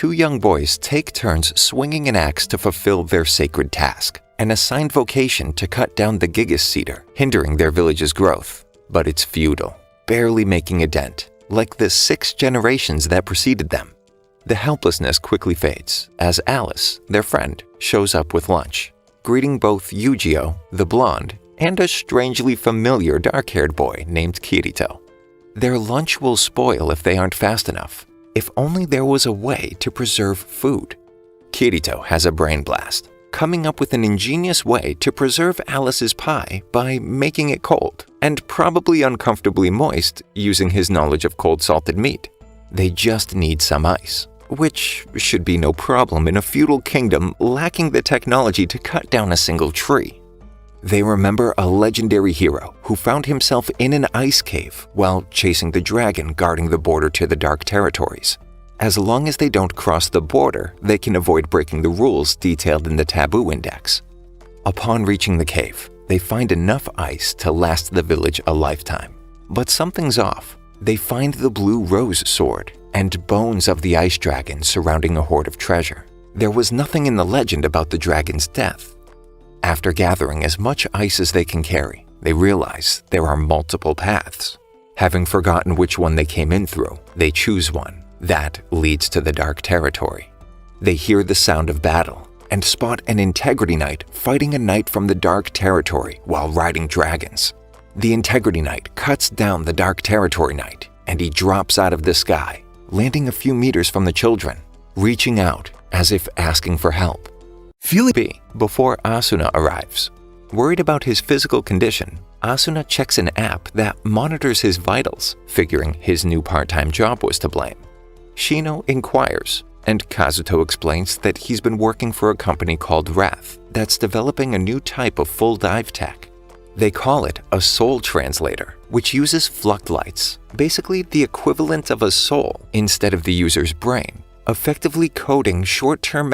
two young boys take turns swinging an axe to fulfill their sacred task, an assigned vocation to cut down the gigas cedar, hindering their village's growth. But it's futile, barely making a dent, like the 6 generations that preceded them. The helplessness quickly fades as Alice, their friend, shows up with lunch, greeting both Yujiro, the blonde, and a strangely familiar dark-haired boy named Kirito. Their lunch will spoil if they aren't fast enough. If only there was a way to preserve food. Kirito has a brain blast, coming up with an ingenious way to preserve Alice's pie by making it cold and probably uncomfortably moist using his knowledge of cold salted meat. They just need some ice, which should be no problem in a feudal kingdom lacking the technology to cut down a single tree. They remember a legendary hero who found himself in an ice cave while chasing the dragon guarding the border to the Dark Territories. As long as they don't cross the border, they can avoid breaking the rules detailed in the Taboo Index. Upon reaching the cave, they find enough ice to last the village a lifetime. But something's off. They find the blue rose sword and bones of the ice dragon surrounding a hoard of treasure. There was nothing in the legend about the dragon's death. After gathering as much ice as they can carry, they realize there are multiple paths. Having forgotten which one they came in through, they choose one that leads to the Dark Territory. They hear the sound of battle and spot an Integrity Knight fighting a knight from the Dark Territory while riding dragons. The Integrity Knight cuts down the Dark Territory Knight and he drops out of the sky, landing a few meters from the children, reaching out as if asking for help. Before Asuna arrives. Worried about his physical condition, Asuna checks an app that monitors his vitals, figuring his new part-time job was to blame. Shino inquires, and Kazuto explains that he's been working for a company called Wrath that's developing a new type of full dive tech. They call it a soul translator, which uses fluctlights, basically the equivalent of a soul instead of the user's brain, effectively coding short-term